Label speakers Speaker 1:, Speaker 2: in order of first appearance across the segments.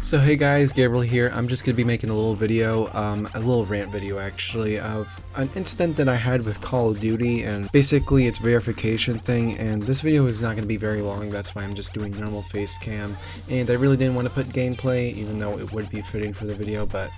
Speaker 1: So hey guys, Gabriel here. I'm just going to be making a little video, a little rant video actually, of an incident that I had with Call of Duty, and basically it's verification thing, and this video is not going to be very long, that's why I'm just doing normal face cam, and I really didn't want to put gameplay, even though it would be fitting for the video, but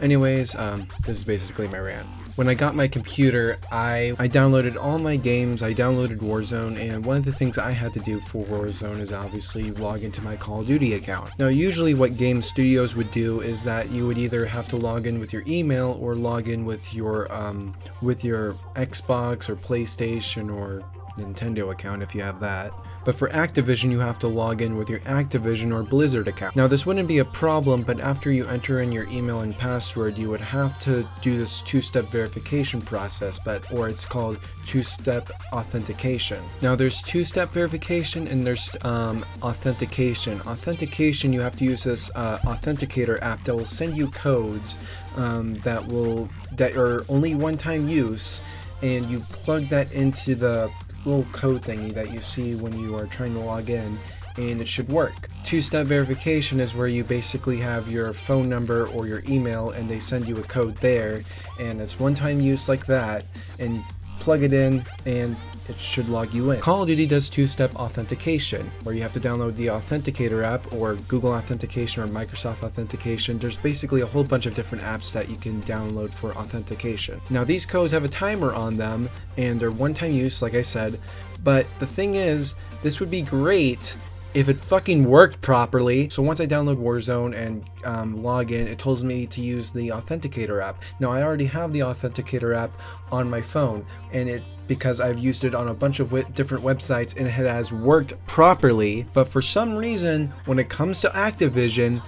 Speaker 1: anyways, this is basically my rant. When I got my computer, I downloaded all my games, I downloaded Warzone, and one of the things I had to do for Warzone is obviously log into my Call of Duty account. Now usually what game studios would do is that you would either have to log in with your email or log in with your Xbox or PlayStation or Nintendo account if you have that. But for Activision, you have to log in with your Activision or Blizzard account. Now this wouldn't be a problem, but after you enter in your email and password, you would have to do this two-step verification process, or it's called two-step authentication. Now there's two-step verification and there's authentication. Authentication, you have to use this authenticator app that will send you codes that are only one-time use, and you plug that into the little code thingy that you see when you are trying to log in, and it should work. Two-step verification is where you basically have your phone number or your email and they send you a code there, and it's one-time use like that, and plug it in and it should log you in. Call of Duty does two-step authentication, where you have to download the Authenticator app or Google Authentication or Microsoft Authentication. There's basically a whole bunch of different apps that you can download for authentication. Now these codes have a timer on them and they're one-time use, like I said, but the thing is, this would be great if it fucking worked properly. So once I download Warzone and log in, it tells me to use the Authenticator app. Now I already have the Authenticator app on my phone, and because I've used it on a bunch of different websites and it has worked properly, but for some reason when it comes to Activision,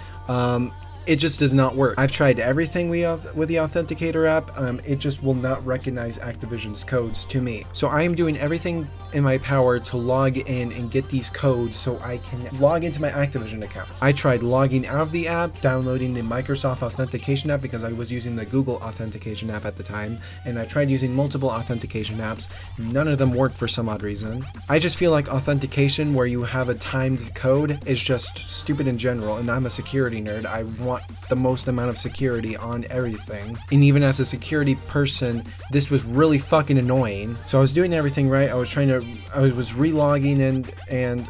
Speaker 1: it just does not work. I've tried everything with the Authenticator app, it just will not recognize Activision's codes to me. So I am doing everything in my power to log in and get these codes so I can log into my Activision account. I tried logging out of the app, downloading the Microsoft Authentication app because I was using the Google Authentication app at the time, and I tried using multiple authentication apps. None of them worked for some odd reason. I just feel like authentication where you have a timed code is just stupid in general, and I'm a security nerd. I want the most amount of security on everything, and even as a security person, this was really fucking annoying. So I was doing everything right. I was re-logging in, and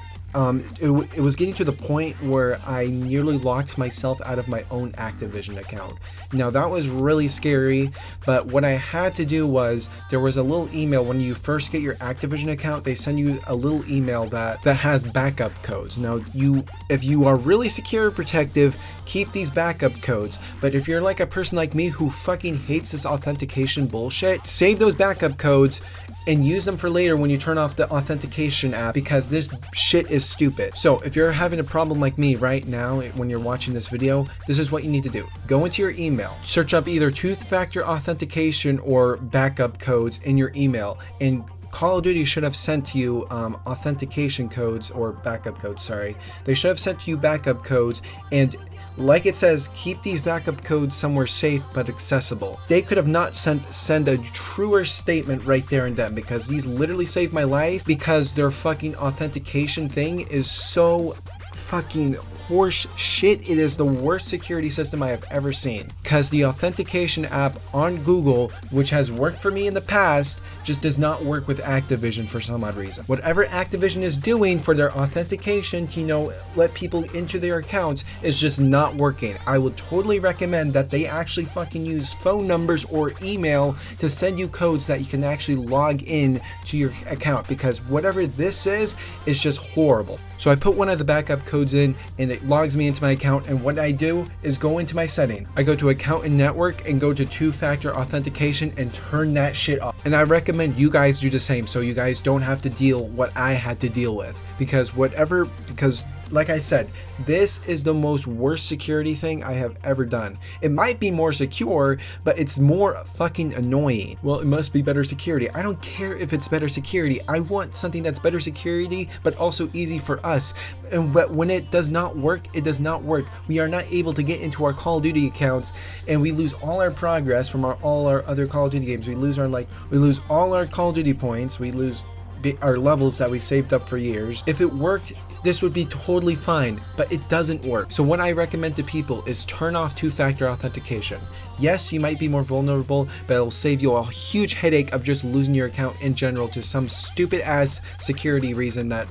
Speaker 1: it was getting to the point where I nearly locked myself out of my own Activision account. Now that was really scary, but what I had to do was, there was a little email when you first get your Activision account, they send you a little email that has backup codes. Now if you are really secure and protective, keep these backup codes, but if you're like a person like me who fucking hates this authentication bullshit, save those backup codes and use them for later when you turn off the authentication app, because this shit is stupid. So if you're having a problem like me right now when you're watching this video, this is what you need to do. Go into your email, search up either two-factor authentication or backup codes in your email, and Call of Duty should have sent to you authentication codes, or backup codes, sorry. They should have sent to you backup codes, and like it says, keep these backup codes somewhere safe but accessible. They could have not send a truer statement right there and then, because these literally saved my life, because their fucking authentication thing is so fucking horse shit. It is the worst security system I have ever seen, because the authentication app on Google, which has worked for me in the past, just does not work with Activision for some odd reason. Whatever Activision is doing for their authentication to, let people into their accounts is just not working. I would totally recommend that they actually fucking use phone numbers or email to send you codes that you can actually log in to your account, because whatever this is just horrible. So I put one of the backup codes in and it logs me into my account, and what I do is go into my setting. I go to account and network and go to two-factor authentication and turn that shit off. And I recommend you guys do the same so you guys don't have to deal what I had to deal with, because like I said, this is the most worst security thing I have ever done. It might be more secure, but it's more fucking annoying. Well, it must be better security. I don't care if it's better security. I want something that's better security, but also easy for us. But when it does not work, it does not work. We are not able to get into our Call of Duty accounts, and we lose all our progress from all our other Call of Duty games. We lose all our Call of Duty points. We lose our levels that we saved up for years. If it worked, this would be totally fine, but it doesn't work. So what I recommend to people is turn off two-factor authentication. Yes, you might be more vulnerable, but it'll save you a huge headache of just losing your account in general to some stupid ass security reason that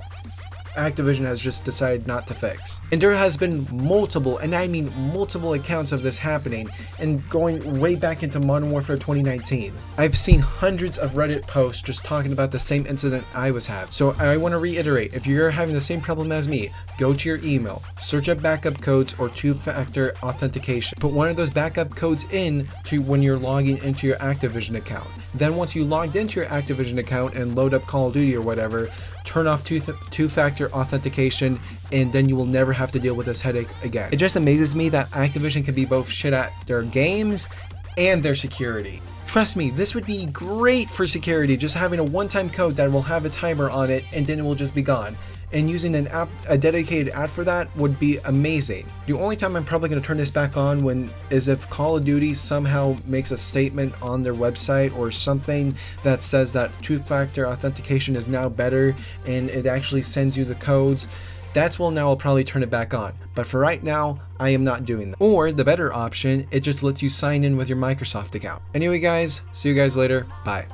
Speaker 1: Activision has just decided not to fix. And there has been multiple, and I mean multiple accounts of this happening, and going way back into Modern Warfare 2019. I've seen hundreds of Reddit posts just talking about the same incident I was having. So I want to reiterate, if you're having the same problem as me, go to your email, search up backup codes or two-factor authentication. Put one of those backup codes in to when you're logging into your Activision account. Then once you logged into your Activision account and load up Call of Duty or whatever, turn off two-factor authentication, and then you will never have to deal with this headache again. It just amazes me that Activision can be both shit at their games and their security. Trust me, this would be great for security, just having a one-time code that will have a timer on it and then it will just be gone. And using a dedicated app for that would be amazing. The only time I'm probably going to turn this back on is if Call of Duty somehow makes a statement on their website or something that says that two-factor authentication is now better and it actually sends you the codes. That's when now I'll probably turn it back on. But for right now, I am not doing that. Or the better option, it just lets you sign in with your Microsoft account. Anyway guys, see you guys later. Bye.